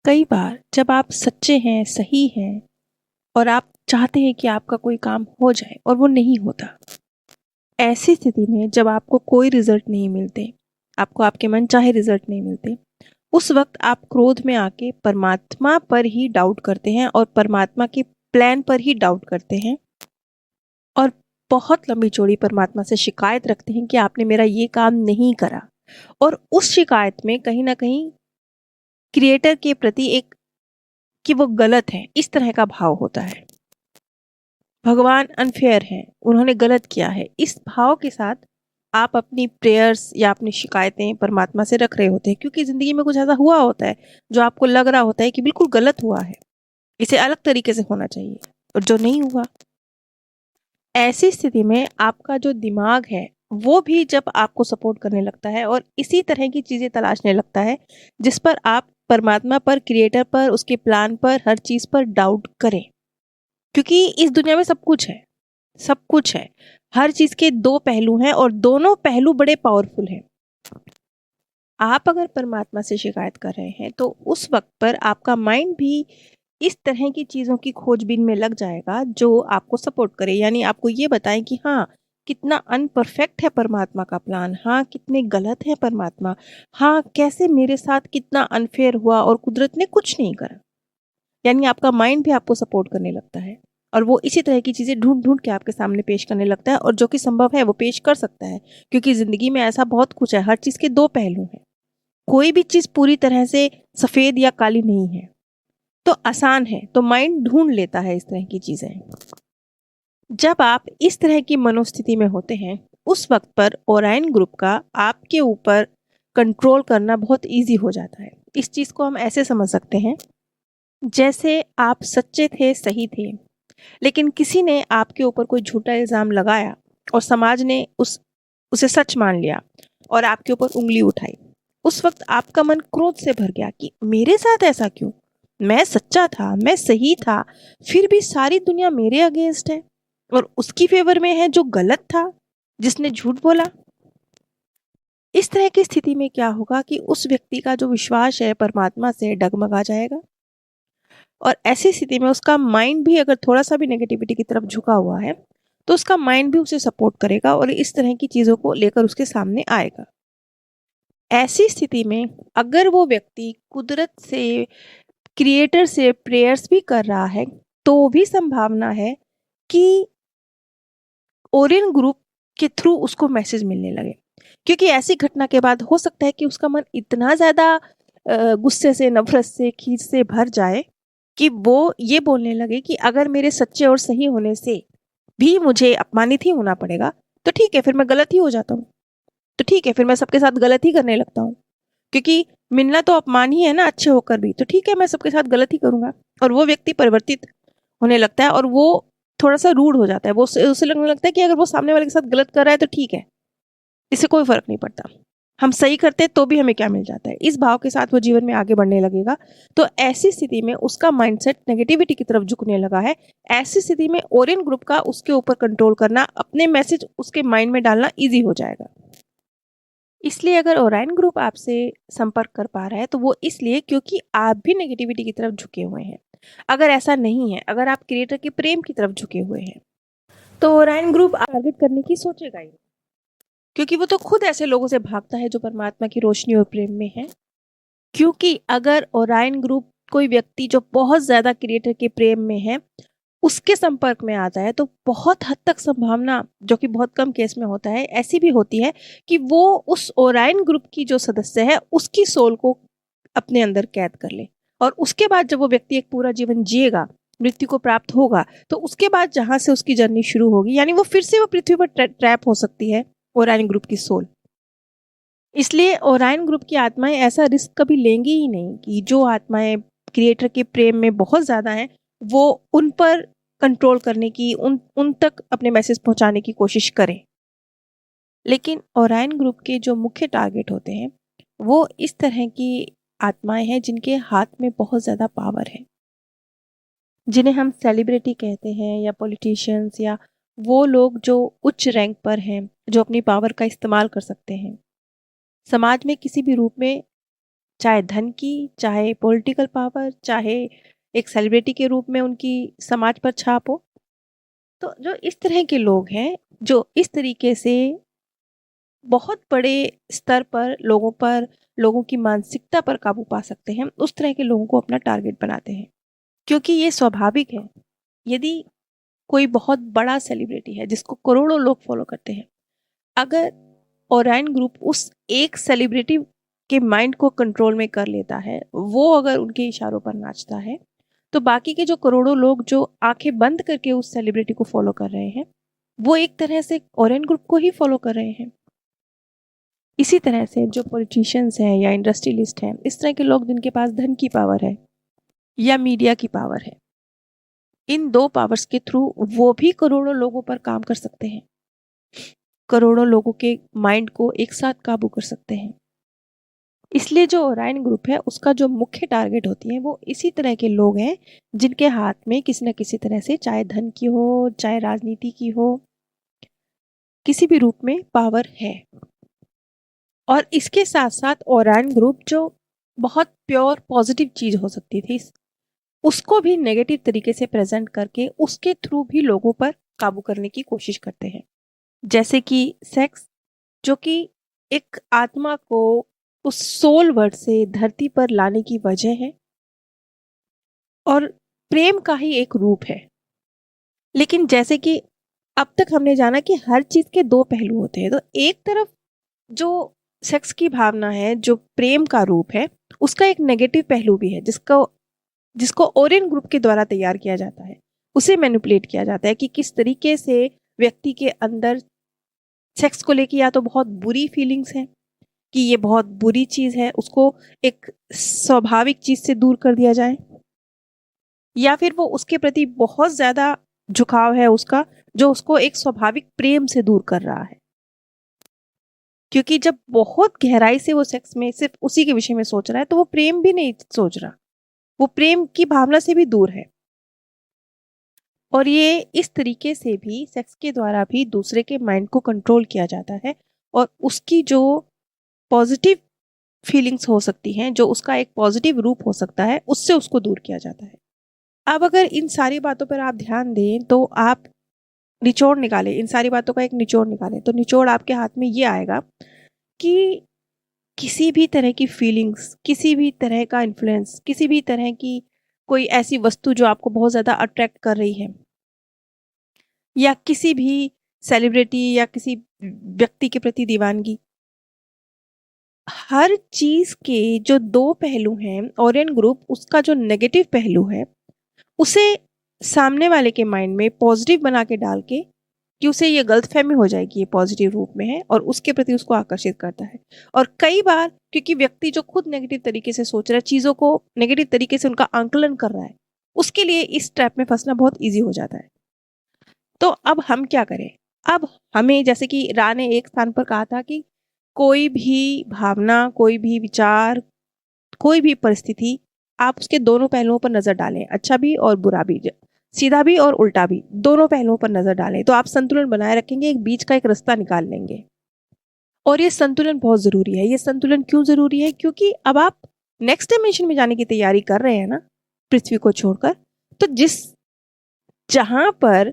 कई बार जब आप सच्चे हैं, सही हैं और आप चाहते हैं कि आपका कोई काम हो जाए और वो नहीं होता। ऐसी स्थिति में जब आपको कोई रिज़ल्ट नहीं मिलते, आपको आपके मनचाहे रिज़ल्ट नहीं मिलते, उस वक़्त आप क्रोध में आके परमात्मा पर ही डाउट करते हैं और परमात्मा के प्लान पर ही डाउट करते हैं और बहुत लंबी-चौड़ी परमात्मा से शिकायत रखते हैं कि आपने मेरा ये काम नहीं करा। और उस शिकायत में कहीं न कहीं क्रिएटर के प्रति एक कि वो गलत है, इस तरह का भाव होता है। भगवान अनफेयर हैं, उन्होंने गलत किया है। इस भाव के साथ आप अपनी प्रेयर्स या अपनी शिकायतें परमात्मा से रख रहे होते हैं, क्योंकि ज़िंदगी में कुछ ऐसा हुआ होता है जो आपको लग रहा होता है कि बिल्कुल गलत हुआ है, इसे अलग तरीके से होना चाहिए और जो नहीं हुआ। ऐसी स्थिति में आपका जो दिमाग है, वो भी जब आपको सपोर्ट करने लगता है और इसी तरह की चीज़ें तलाशने लगता है, जिस पर आप परमात्मा पर, क्रिएटर पर, उसके प्लान पर, हर चीज़ पर डाउट करें। क्योंकि इस दुनिया में सब कुछ है, सब कुछ है। हर चीज़ के 2 पहलू हैं और दोनों पहलू बड़े पावरफुल हैं। आप अगर परमात्मा से शिकायत कर रहे हैं, तो उस वक़्त पर आपका माइंड भी इस तरह की चीज़ों की खोजबीन में लग जाएगा जो आपको सपोर्ट करे। यानी आपको ये बताएँ कि हाँ, कितना अनपरफेक्ट है परमात्मा का प्लान, हाँ, कितने गलत है परमात्मा, हाँ, कैसे मेरे साथ कितना अनफेयर हुआ और कुदरत ने कुछ नहीं करा। यानी आपका माइंड भी आपको सपोर्ट करने लगता है और वो इसी तरह की चीज़ें ढूँढ-ढूँढ के आपके सामने पेश करने लगता है और जो कि संभव है वो पेश कर सकता है, क्योंकि ज़िंदगी में ऐसा बहुत कुछ है, हर चीज़ के 2 पहलू हैं। कोई भी चीज़ पूरी तरह से सफ़ेद या काली नहीं है। तो आसान है, तो माइंड ढूँढ लेता है इस तरह की चीज़ें। जब आप इस तरह की मनोस्थिति में होते हैं, उस वक़्त पर ओराइन ग्रुप का आपके ऊपर कंट्रोल करना बहुत ईज़ी हो जाता है। इस चीज़ को हम ऐसे समझ सकते हैं, जैसे आप सच्चे थे, सही थे, लेकिन किसी ने आपके ऊपर कोई झूठा इल्ज़ाम लगाया और समाज ने उसे सच मान लिया और आपके ऊपर उँगली उठाई। उस वक़्त आपका मन क्रोध से भर गया कि मेरे साथ ऐसा क्यों? मैं सच्चा था, मैं सही था, फिर भी सारी दुनिया मेरे अगेंस्ट है और उसकी फ़ेवर में है जो गलत था, जिसने झूठ बोला। इस तरह की स्थिति में क्या होगा कि उस व्यक्ति का जो विश्वास है परमात्मा से डगमगा जाएगा और ऐसी स्थिति में उसका माइंड भी अगर थोड़ा-सा भी नेगेटिविटी की तरफ झुका हुआ है, तो उसका माइंड भी उसे सपोर्ट करेगा और इस तरह की चीज़ों को लेकर उसके सामने आएगा। ऐसी स्थिति में अगर वो व्यक्ति कुदरत से, क्रिएटर से प्रेयर्स भी कर रहा है, तो भी संभावना है कि ओरियन ग्रुप के थ्रू उसको मैसेज मिलने लगे। क्योंकि ऐसी घटना के बाद हो सकता है कि उसका मन इतना ज़्यादा गुस्से से, नफ़रत से, खीज से भर जाए कि वो ये बोलने लगे कि अगर मेरे सच्चे और सही होने से भी मुझे अपमानित ही होना पड़ेगा, तो ठीक है, फिर मैं गलत ही हो जाता हूँ। तो ठीक है, फिर मैं सबके साथ गलत ही करने लगता हूँ। क्योंकि मिलना तो अपमान ही है ना अच्छे होकर भी, तो ठीक है, मैं सबके साथ गलत ही करूँगा। और वो व्यक्ति परिवर्तित होने लगता है और वो थोड़ा-सा रूड हो जाता है। वो उसे लगने लगता है कि अगर वो सामने वाले के साथ गलत कर रहा है तो ठीक है, इससे कोई फ़र्क नहीं पड़ता। हम सही करते हैं तो भी हमें क्या मिल जाता है। इस भाव के साथ वो जीवन में आगे बढ़ने लगेगा। तो ऐसी स्थिति में उसका माइंडसेट नेगेटिविटी की तरफ झुकने लगा है। ऐसी स्थिति में ओरियन ग्रुप का उसके ऊपर कंट्रोल करना, अपने मैसेज उसके माइंड में डालना ईज़ी हो जाएगा। इसलिए अगर ओराइन ग्रुप आपसे संपर्क कर पा रहा है, तो वो इसलिए क्योंकि आप भी नेगेटिविटी की तरफ झुके हुए हैं। अगर ऐसा नहीं है, अगर आप क्रिएटर के प्रेम की तरफ झुके हुए हैं, तो ओराइन ग्रुप टारगेट करने की सोचेगा ही नहीं। क्योंकि वो तो खुद ऐसे लोगों से भागता है जो परमात्मा की रोशनी और प्रेम में है। क्योंकि अगर ओराइन ग्रुप कोई व्यक्ति जो बहुत ज़्यादा क्रिएटर के प्रेम में है, उसके संपर्क में आता है, तो बहुत हद तक संभावना, जो कि बहुत कम केस में होता है, ऐसी भी होती है कि वो उस ओराइन ग्रुप की जो सदस्य है, उसकी सोल को अपने अंदर कैद कर ले। और उसके बाद जब वो व्यक्ति एक पूरा जीवन जिएगा, मृत्यु को प्राप्त होगा, तो उसके बाद जहाँ से उसकी जर्नी शुरू होगी, यानी वो फिर से वो पृथ्वी पर ट्रैप हो सकती है, ओराइन ग्रुप की सोल। इसलिए ओराइन ग्रुप की आत्माएं ऐसा रिस्क कभी लेंगी ही नहीं कि जो आत्माएं क्रिएटर के प्रेम में बहुत ज़्यादा हैं, वो उन पर कंट्रोल करने की, उन तक अपने मैसेज पहुंचाने की कोशिश करें। लेकिन ओराइन ग्रुप के जो मुख्य टारगेट होते हैं, वो इस तरह की आत्माएं हैं जिनके हाथ में बहुत ज़्यादा पावर है, जिन्हें हम सेलिब्रिटी कहते हैं या पॉलिटिशियंस, या वो लोग जो उच्च रैंक पर हैं, जो अपनी पावर का इस्तेमाल कर सकते हैं समाज में किसी भी रूप में चाहे धन की, चाहे पॉलिटिकल पावर, चाहे एक सेलिब्रिटी के रूप में उनकी समाज पर छाप हो। तो जो इस तरह के लोग हैं, जो इस तरीके से बहुत बड़े स्तर पर लोगों की मानसिकता पर काबू पा सकते हैं, उस तरह के लोगों को अपना टारगेट बनाते हैं। क्योंकि ये स्वाभाविक है, यदि कोई बहुत बड़ा सेलिब्रिटी है जिसको करोड़ों लोग फॉलो करते हैं, अगर ओराइन ग्रुप उस एक सेलिब्रिटी के माइंड को कंट्रोल में कर लेता है, वो अगर उनके इशारों पर नाचता है, तो बाकी के जो करोड़ों लोग जो आंखें बंद करके उस सेलिब्रिटी को फॉलो कर रहे हैं, वो एक तरह से ओराइन ग्रुप को ही फॉलो कर रहे हैं। इसी तरह से जो पॉलिटिशियंस हैं या इंडस्ट्रियलिस्ट हैं, इस तरह के लोग जिनके पास धन की पावर है या मीडिया की पावर है, इन दो पावर्स के थ्रू वो भी करोड़ों लोगों पर काम कर सकते हैं, करोड़ों लोगों के माइंड को एक साथ काबू कर सकते हैं। इसलिए जो ओराइन ग्रुप है उसका जो मुख्य टारगेट होती है वो इसी तरह के लोग हैं जिनके हाथ में किसी न किसी तरह से, चाहे धन की हो, चाहे राजनीति की हो, किसी भी रूप में पावर है। और इसके साथ साथ ओराइन ग्रुप जो बहुत प्योर पॉजिटिव चीज हो सकती थी, उसको भी नेगेटिव तरीके से प्रेजेंट करके उसके थ्रू भी लोगों पर काबू करने की कोशिश करते हैं। जैसे कि सेक्स, जो कि एक आत्मा को उस सोल वर्ड से धरती पर लाने की वजह है और प्रेम का ही एक रूप है। लेकिन जैसे कि अब तक हमने जाना कि हर चीज के दो पहलू होते हैं, तो एक तरफ जो सेक्स की भावना है, जो प्रेम का रूप है, उसका एक नेगेटिव पहलू भी है जिसको ओरियन ग्रुप के द्वारा तैयार किया जाता है। उसे मैनिपुलेट किया जाता है कि किस तरीके से व्यक्ति के अंदर सेक्स को लेके या तो बहुत बुरी फीलिंग्स हैं कि ये बहुत बुरी चीज है, उसको एक स्वाभाविक चीज से दूर कर दिया जाए, या फिर वो उसके प्रति बहुत ज्यादा झुकाव है उसका, जो उसको एक स्वाभाविक प्रेम से दूर कर रहा है। क्योंकि जब बहुत गहराई से वो सेक्स में सिर्फ उसी के विषय में सोच रहा है, तो वो प्रेम भी नहीं सोच रहा, वो प्रेम की भावना से भी दूर है। और ये इस तरीके से भी सेक्स के द्वारा भी दूसरे के माइंड को कंट्रोल किया जाता है और उसकी जो पॉजिटिव फीलिंग्स हो सकती हैं, जो उसका एक पॉजिटिव रूप हो सकता है, उससे उसको दूर किया जाता है। अब अगर इन सारी बातों पर आप ध्यान दें तो आप निचोड़ निकालें, इन सारी बातों का एक निचोड़ निकालें, तो निचोड़ आपके हाथ में ये आएगा कि किसी भी तरह की फीलिंग्स, किसी भी तरह का इन्फ्लुएंस, किसी भी तरह की कोई ऐसी वस्तु जो आपको बहुत ज़्यादा अट्रैक्ट कर रही है, या किसी भी सेलिब्रिटी या किसी व्यक्ति के प्रति दीवानगी, हर चीज के जो दो पहलू हैं, ओरियन ग्रुप उसका जो नेगेटिव पहलू है उसे सामने वाले के माइंड में पॉजिटिव बना के डाल के, कि उसे ये गलतफहमी हो जाएगी ये पॉजिटिव रूप में है, और उसके प्रति उसको आकर्षित करता है। और कई बार क्योंकि व्यक्ति जो खुद नेगेटिव तरीके से सोच रहा है, चीजों को नेगेटिव तरीके से उनका आंकलन कर रहा है, उसके लिए इस ट्रैप में फंसना बहुत ईजी हो जाता है। तो अब हम क्या करें? अब हमें, जैसे कि रा ने एक स्थान पर कहा था कि कोई भी भावना, कोई भी विचार, कोई भी परिस्थिति, आप उसके दोनों पहलुओं पर नजर डालें, अच्छा भी और बुरा भी, सीधा भी और उल्टा भी, दोनों पहलुओं पर नजर डालें, तो आप संतुलन बनाए रखेंगे, एक बीच का एक रास्ता निकाल लेंगे। और ये संतुलन बहुत जरूरी है। ये संतुलन क्यों जरूरी है? क्योंकि अब आप नेक्स्ट डायमेंशन में जाने की तैयारी कर रहे हैं ना, पृथ्वी को छोड़कर, तो जहां पर